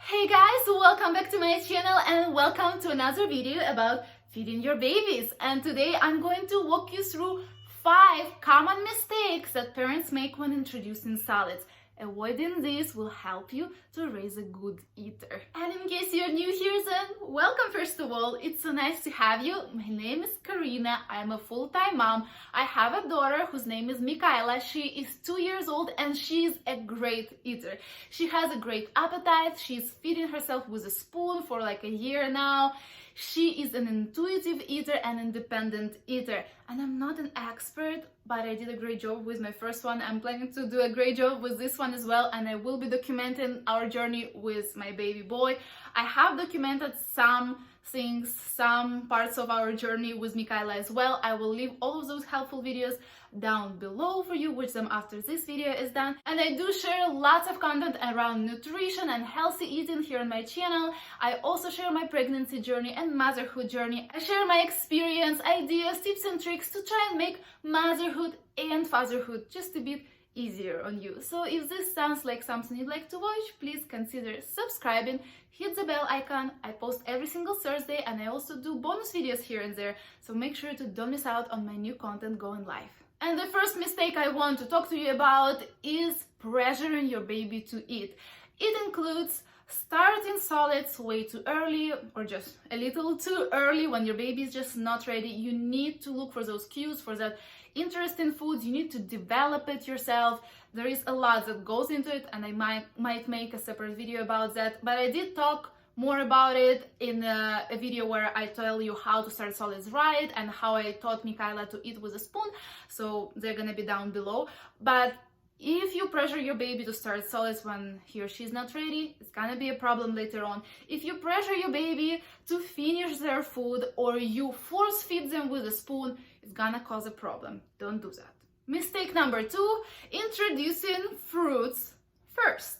Hey guys, welcome back to my channel and welcome to another video about feeding your babies. And today I'm going to walk you through 5 common mistakes that parents make when introducing solids. Avoiding this will help you to raise a good eater. And in case you're new here, then welcome first of all. It's so nice to have you. My name is Karyna. I'm a full-time mom. I have a daughter whose name is Mikhaila. She is 2 years old and she's a great eater. She has a great appetite. She's feeding herself with a spoon for like a year now. She is an intuitive eater and independent eater. And I'm not an expert, but I did a great job with my first one. I'm planning to do a great job with this one as well, and I will be documenting our journey with my baby boy. I have documented some things, some parts of our journey with Mikhaila as well. I will leave all of those helpful videos down below for you, watch them after this video is done. And I do share lots of content around nutrition and healthy eating here on my channel. I also share my pregnancy journey and motherhood journey. I share my experience, ideas, tips and tricks to try and make motherhood and fatherhood just a bit easier on you. So if this sounds like something you'd like to watch, please consider subscribing, hit the bell icon. I post every single Thursday and I also do bonus videos here and there, so make sure to don't miss out on my new content going live. And the first mistake I want to talk to you about is pressuring your baby to eat. It includes starting solids way too early or just a little too early when your baby is just not ready. You need to look for those cues, for that interest in food. You need to develop it yourself. There is a lot that goes into it, and I might make a separate video about that, but I did talk more about it in a video where I tell you how to start solids right and how I taught Mikhaila to eat with a spoon, so they're gonna be down below. But if you pressure your baby to start solids when he or she is not ready, it's gonna be a problem later on. If you pressure your baby to finish their food or you force feed them with a spoon, it's gonna cause a problem. Don't do that. Mistake number 2, introducing fruits first.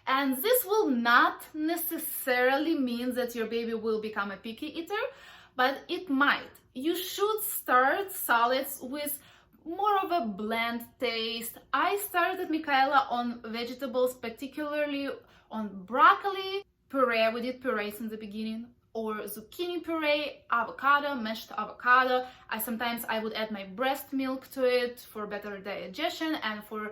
And this will not necessarily mean that your baby will become a picky eater, but it might. You should start solids with more of a bland taste. I started Mikhaila on vegetables, particularly on broccoli puree. We did purees in the beginning, or zucchini puree, avocado, mashed avocado. Sometimes I would add my breast milk to it for better digestion and for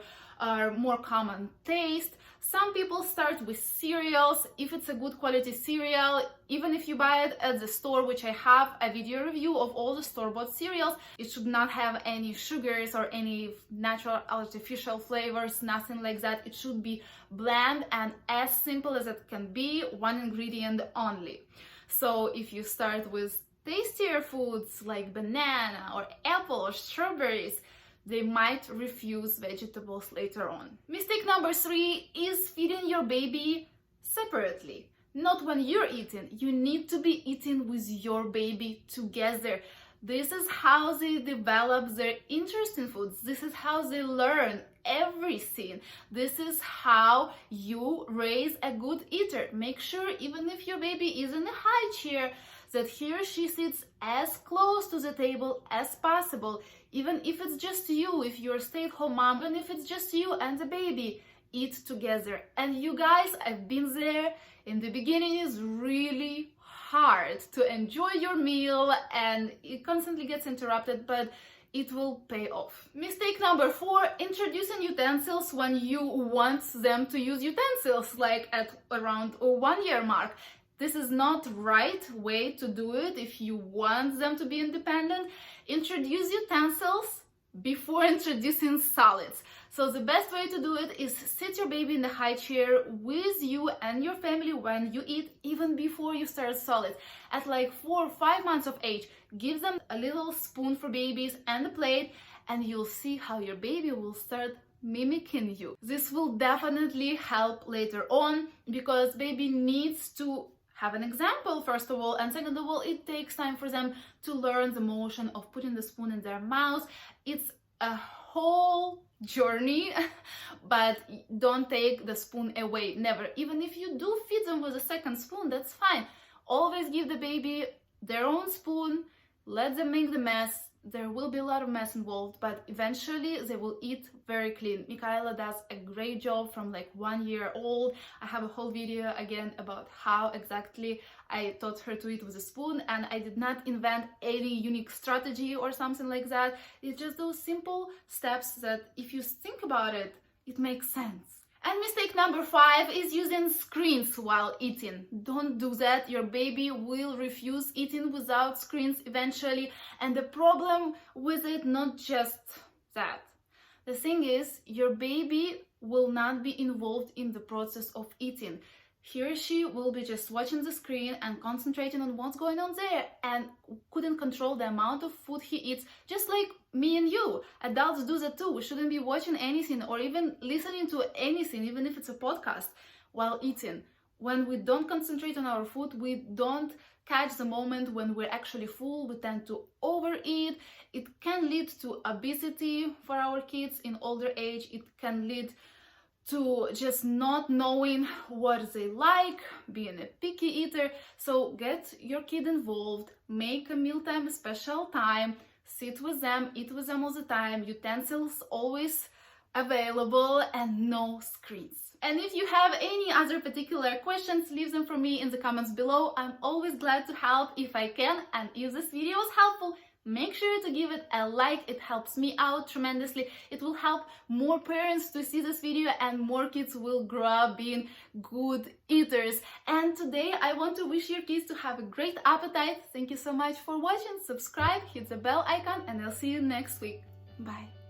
more common taste. Some people start with cereals. If it's a good quality cereal, even if you buy it at the store, which I have a video review of all the store-bought cereals, it should not have any sugars or any natural artificial flavors, nothing like that. It should be bland and as simple as it can be, one ingredient only. So if you start with tastier foods like banana or apple or strawberries, they might refuse vegetables later on. Mistake number 3 is feeding your baby separately. Not when you're eating. You need to be eating with your baby together. This is how they develop their interest in foods. This is how they learn everything. This is how you raise a good eater. Make sure, even if your baby is in a high chair, that he or she sits as close to the table as possible. Even if it's just you, if you're a stay-at-home mom, even if it's just you and the baby, eat together. And you guys, I've been there. In the beginning, it's really hard to enjoy your meal and it constantly gets interrupted, but it will pay off. Mistake number 4, introducing utensils when you want them to use utensils, like at around a 1-year mark. This is not right way to do it if you want them to be independent. Introduce utensils before introducing solids. So the best way to do it is sit your baby in the high chair with you and your family when you eat, even before you start solids. At like 4 or 5 months of age, give them a little spoon for babies and a plate, and you'll see how your baby will start mimicking you. This will definitely help later on because baby needs to have an example first of all, and second of all, it takes time for them to learn the motion of putting the spoon in their mouth. It's a whole journey, but don't take the spoon away, never. Even if you do feed them with a second spoon, that's fine. Always give the baby their own spoon, let them make the mess, there will be a lot of mess involved, but eventually they will eat very clean. Michaela does a great job from like 1 year old. I have a whole video again about how exactly I taught her to eat with a spoon, and I did not invent any unique strategy or something like that. It's just those simple steps that if you think about it, it makes sense. And mistake number 5 is using screens while eating. Don't do that. Your baby will refuse eating without screens eventually. And the problem with it, not just that. The thing is, your baby will not be involved in the process of eating. He or she will be just watching the screen and concentrating on what's going on there, and couldn't control the amount of food he eats, just like me and you. Adults do that too. We shouldn't be watching anything or even listening to anything, even if it's a podcast, while eating. When we don't concentrate on our food, we don't catch the moment when we're actually full. We tend to overeat. It can lead to obesity for our kids in older age. It can lead to just not knowing what they like, being a picky eater. So get your kid involved, make a mealtime a special time, sit with them, eat with them all the time, utensils always available, and no screens. And if you have any other particular questions, leave them for me in the comments below. I'm always glad to help if I can, and if this video was helpful, make sure to give it a like. It helps me out tremendously. It will help more parents to see this video, and more kids will grow up being good eaters. And today I want to wish your kids to have a great appetite. Thank you so much for watching. Subscribe, hit the bell icon, and I'll see you next week. Bye.